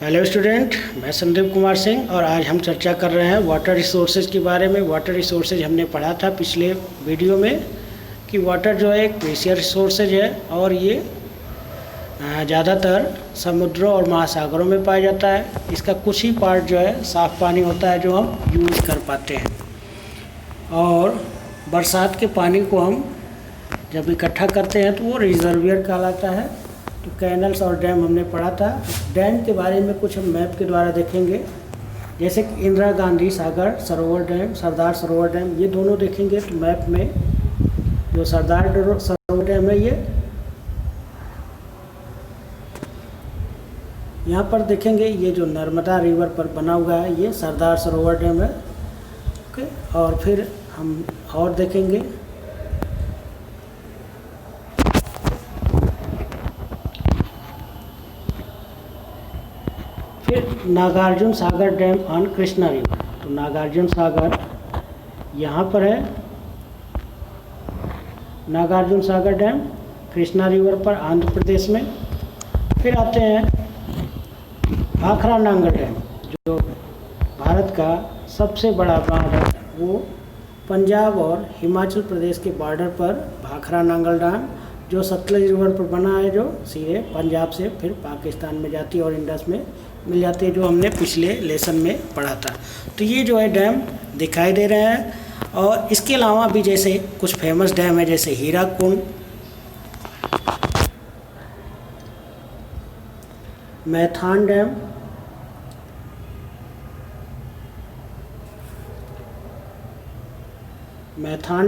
Hello student, मैं संदीप कुमार सिंह और आज हम चर्चा कर रहे हैं वाटर रिसोर्सेज के बारे में। वाटर रिसोर्सेज हमने पढ़ा था पिछले वीडियो में कि वाटर जो है एक प्रेशियस रिसोर्सेज है और ये ज़्यादातर समुद्रों और महासागरों में पाया जाता है। इसका कुछ ही पार्ट जो है साफ़ पानी होता है जो हम यूज़ कर पाते हैं, और बरसात के पानी को हम जब इकट्ठा करते हैं तो वो रिजर्वियर कहलाता है। तो कैनल्स और डैम हमने पढ़ा था। डैम के बारे में कुछ हम मैप के द्वारा देखेंगे, जैसे कि इंदिरा गांधी सागर सरोवर डैम, सरदार सरोवर डैम, ये दोनों देखेंगे। तो मैप में जो सरदार सरोवर डैम है ये यहाँ पर देखेंगे, ये जो नर्मदा रिवर पर बना हुआ है ये सरदार सरोवर डैम है। ओके, और फिर हम और देखेंगे Nagarjuna Sagar dam on Krishna river. तो नागार्जुन सागर यहाँ पर है, नागार्जुन सागर डैम कृष्णा रिवर पर आंध्र प्रदेश में। फिर आते हैं भाखरा नांगल डैम, जो भारत का सबसे बड़ा बांध है, वो पंजाब और हिमाचल प्रदेश के बॉर्डर पर भाखरा नांगल डैम, जो सतलज रिवर पर बना है, जो सीधे पंजाब से फिर पाकिस्तान में जाती है और इंडस में मिल जाती है, जो हमने पिछले लेसन में पढ़ा था। तो ये जो है डैम दिखाई दे रहे हैं। और इसके अलावा भी जैसे कुछ फेमस डैम है, जैसे Hirakud, Maithon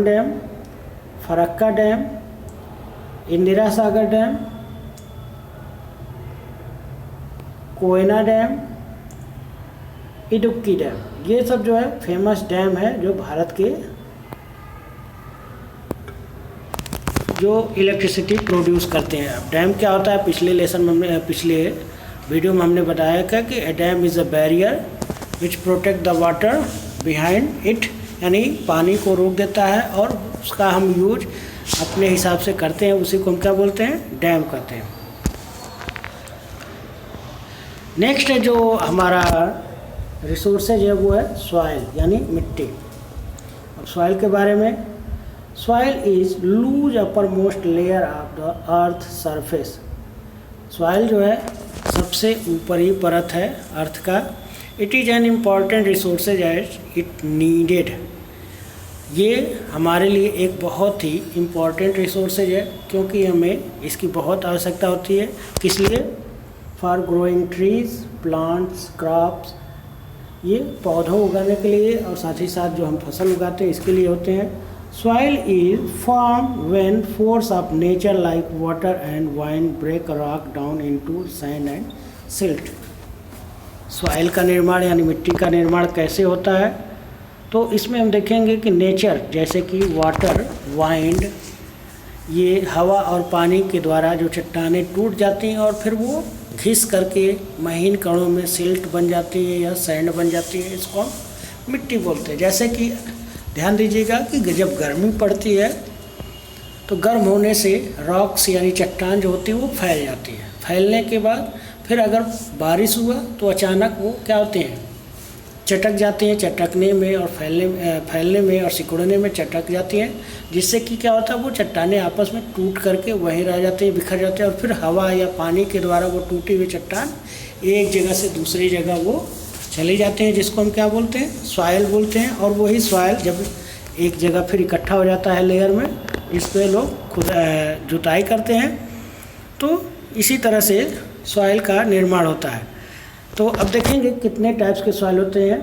dam, Farakka dam, Indira Sagar dam, Koyna dam, Idukki dam, ये सब जो है फेमस डैम है जो भारत के जो इलेक्ट्रिसिटी प्रोड्यूस करते हैं। अब डैम क्या होता है, पिछले लेसन में पिछले वीडियो में हमने बताया था कि a dam is a barrier which protect the water behind it, यानी पानी को रोक देता है और उसका हम यूज अपने हिसाब से करते हैं, उसी को हम क्या बोलते हैं, डैम कहते हैं। नेक्स्ट है जो हमारा रिसोर्सेज है वो है सॉइल, यानी मिट्टी। अब सॉइल के बारे में, soil is loose upper most layer of the earth surface. Soil जो है सबसे ऊपरी परत है अर्थ का। It is an important resources as it needed. ये हमारे लिए एक बहुत ही इम्पॉर्टेंट रिसोर्सेज है क्योंकि हमें इसकी बहुत आवश्यकता होती है। किस लिए? For growing trees, plants, crops, ये पौधों उगाने के लिए और साथ ही साथ जो हम फसल उगाते हैं इसके लिए होते हैं। Soil is form when force of nature like water and wind break rock down into sand and silt. Soil का निर्माण यानी मिट्टी का निर्माण कैसे होता है, तो इसमें हम देखेंगे कि नेचर जैसे कि वाटर, वाइंड, ये हवा और पानी के द्वारा जो चट्टानें टूट जाती हैं और फिर वो घिस करके महीन कणों में सिल्ट बन जाती है या सैंड बन जाती है, इसको हम मिट्टी बोलते हैं। जैसे कि ध्यान दीजिएगा कि जब गर्मी पड़ती है तो गर्म होने से रॉक्स यानी चट्टान जो होती है वो फैल जाती है। फैलने के बाद फिर अगर बारिश हुआ तो अचानक वो क्या होते हैं, चटक जाती हैं। चटकने में और फैलने में और सिकुड़ने में चटक जाती हैं, जिससे कि क्या होता है, वो चट्टानें आपस में टूट करके वहीं रह जाते हैं, बिखर जाते हैं, और फिर हवा या पानी के द्वारा वो टूटी हुई चट्टान एक जगह से दूसरी जगह वो चले जाते हैं, जिसको हम क्या बोलते हैं, सॉइल बोलते हैं। और वही सॉइल जब एक जगह फिर इकट्ठा हो जाता है लेयर में, इस पर लोग खुद जुताई करते हैं। तो इसी तरह से सॉइल का निर्माण होता है। तो अब देखेंगे कितने टाइप्स के सॉइल होते हैं।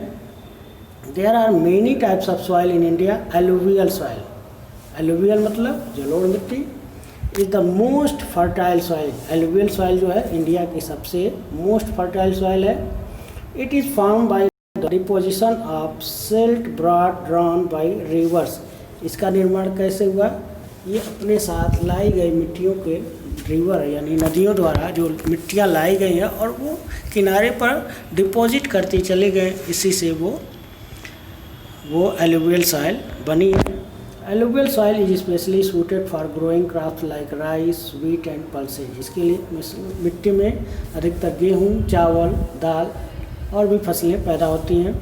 There are many types of soil in India. Alluvial soil, alluvial मतलब जलोढ़ मिट्टी, is the most fertile soil. Alluvial soil जो है इंडिया की सबसे मोस्ट फर्टाइल सॉइल है। It is form by the deposition of silt brought drawn by rivers. इसका निर्माण कैसे हुआ, ये अपने साथ लाई गई मिट्टियों के रिवर यानी नदियों द्वारा जो मिट्टियाँ लाई गई हैं और वो किनारे पर डिपॉजिट करती चले गए, इसी से वो एलुवियल सॉइल बनी है। Alluvial soil is specially suited for growing crops like rice, wheat and pulses. इसके लिए मिट्टी में अधिकतर गेहूँ, चावल, दाल और भी फसलें पैदा होती हैं।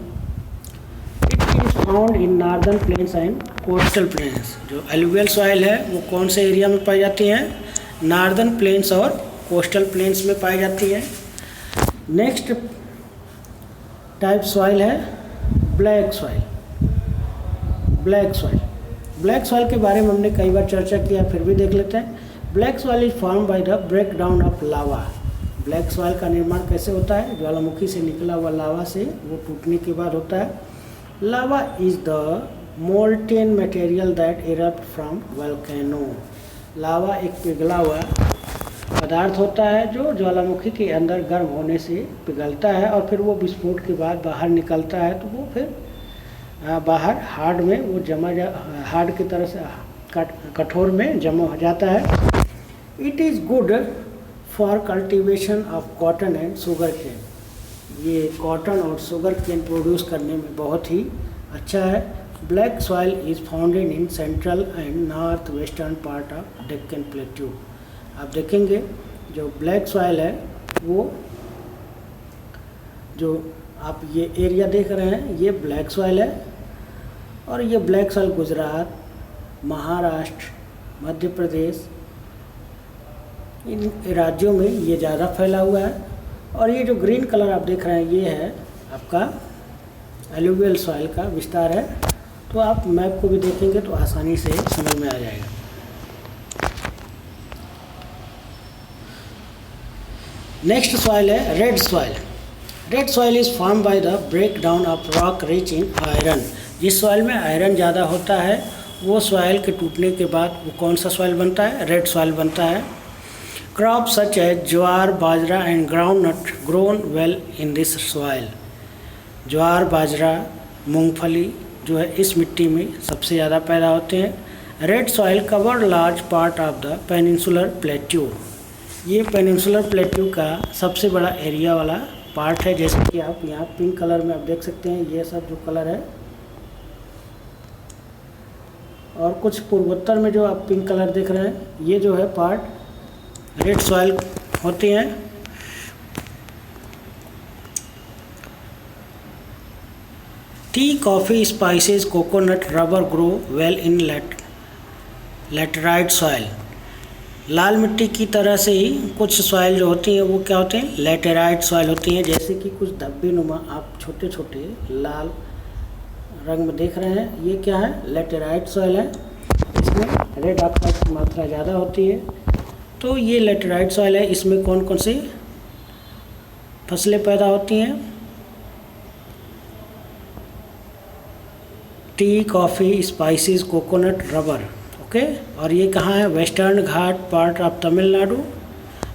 It is found in northern plains and coastal planes. जो एलुवियल सॉइल है वो कौन से एरिया में पाई जाती हैं? नॉर्दर्न प्लेन्स और कोस्टल प्लेन्स में पाई जाती है। नेक्स्ट टाइप सॉइल है black soil. Black soil, black soil के बारे में हमने कई बार चर्चा किया, फिर भी देख लेते हैं। Black soil is form by the break down of lava. Black soil का निर्माण कैसे होता है? ज्वालामुखी से निकला हुआ लावा से वो टूटने के बाद होता है। Lava is the molten material that erupt from volcano. Lava एक पिघला हुआ पदार्थ होता है जो ज्वालामुखी के अंदर गर्म होने से पिघलता है और फिर वो विस्फोट के बाद बाहर निकलता है, तो वो फिर बाहर हार्ड में वो हार्ड की तरह से कठोर में जमा हो जाता है। It is good for cultivation of cotton and sugar cane. ये कॉटन और शुगर केन प्रोड्यूस करने में बहुत ही अच्छा है। Black soil is founded in central and north western part of Deccan plateau. आप देखेंगे जो ब्लैक सॉइल है वो जो आप ये एरिया देख रहे हैं ये ब्लैक सॉइल है, और ये ब्लैक सॉइल गुजरात, महाराष्ट्र, मध्य प्रदेश इन राज्यों में ये ज़्यादा फैला हुआ है। और ये जो ग्रीन कलर आप देख रहे हैं ये है आपका एलुवियल सॉइल का विस्तार है। तो आप मैप को भी देखेंगे तो आसानी से समझ में आ जाएगा। नेक्स्ट सॉइल है red soil. Red soil is form by the break down of rock rich in iron. जिस सॉइल में आयरन ज़्यादा होता है वो सॉइल के टूटने के बाद वो कौन सा सॉइल बनता है? रेड सॉइल बनता है। Crop such as jowar, bajra and groundnut grown well in this soil. ज्वार, बाजरा, मूंगफली जो है इस मिट्टी में सबसे ज़्यादा पैदा होते हैं। Red soil cover large part of the peninsular plateau. ये पेनिनसुलर प्लेट्यू का सबसे बड़ा एरिया वाला पार्ट है। जैसे कि आप यहाँ पिंक कलर में आप देख सकते हैं, ये सब जो कलर है, और कुछ पूर्वोत्तर में जो आप पिंक कलर देख रहे हैं ये जो है पार्ट रेड सॉइल होती हैं। Tea, coffee, spices, coconut, rubber grow well in laterite soil. लाल मिट्टी की तरह से ही कुछ सॉइल जो होती हैं वो क्या होते हैं? लैटेराइट सॉइल होती हैं। जैसे कि कुछ धब्बे नुमा आप छोटे छोटे लाल रंग में देख रहे हैं, ये क्या है? लैटेराइट सॉइल है। इसमें रेड ऑक्साइड की मात्रा ज़्यादा होती है। तो ये लैटेराइट सॉइल है, इसमें कौन कौन सी फसलें पैदा होती हैं? Tea, coffee, spices, coconut, rubber. Okay, और ये कहाँ है? Western Ghat part of Tamil Nadu,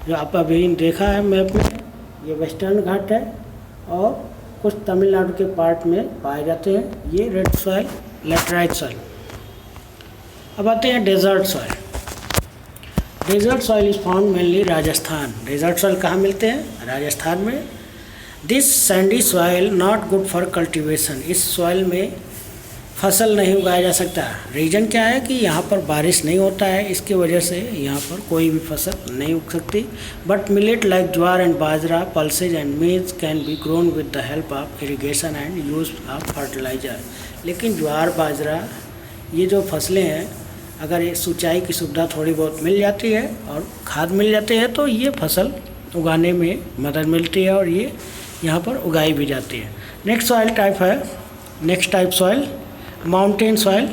जो आप अभी देखा है मैप में, ये वेस्टर्न घाट है और कुछ तमिलनाडु के पार्ट में पाए जाते हैं ये रेड सॉइल, लैटेराइट सॉइल। अब आते हैं desert soil. Desert soil is found mainly Rajasthan. Desert soil कहाँ मिलते हैं? राजस्थान में। This sandy soil not good for cultivation. इस सॉइल में फसल नहीं उगाया जा सकता। रीज़न क्या है कि यहाँ पर बारिश नहीं होता है, इसकी वजह से यहाँ पर कोई भी फसल नहीं उग सकती। But millet like jowar and bajra, pulses and maize can be grown with the help of irrigation and use of fertiliser. लेकिन ज्वार, बाजरा ये जो फसलें हैं, अगर ये सिंचाई की सुविधा थोड़ी बहुत मिल जाती है और खाद मिल जाती है तो ये फसल उगाने में मदद मिलती है और ये यहाँ पर उगाई भी जाती है। नेक्स्ट सॉइल टाइप है, next type soil mountain soil.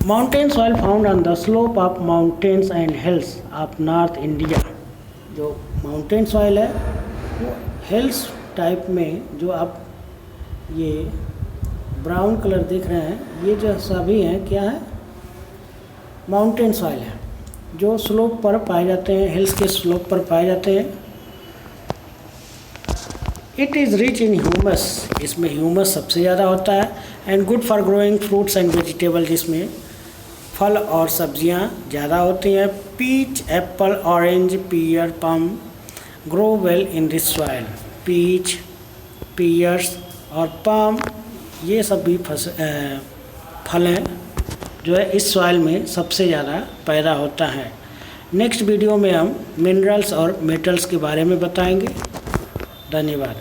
Mountain soil found on the slope of mountains and hills of north India. जो माउंटेन सॉइल है वो हिल्स टाइप में, जो आप ये ब्राउन कलर देख रहे हैं ये जो सभी हैं क्या है? माउंटेन सॉइल है, जो स्लोप पर पाए जाते हैं, हिल्स के स्लोप पर पाए जाते हैं। It is rich in humus. इसमें ह्यूमस सबसे ज़्यादा होता है। And good for growing fruits and vegetable, जिसमें फल और सब्जियां ज़्यादा होती हैं। Peach, apple, orange, pear, plum grow well in this soil. Peach, pears और पम ये सब भी फल हैं जो है इस सॉइल में सबसे ज़्यादा पैदा होता है। नेक्स्ट वीडियो में हम मिनरल्स और मेटल्स के बारे में बताएंगे। धन्यवाद।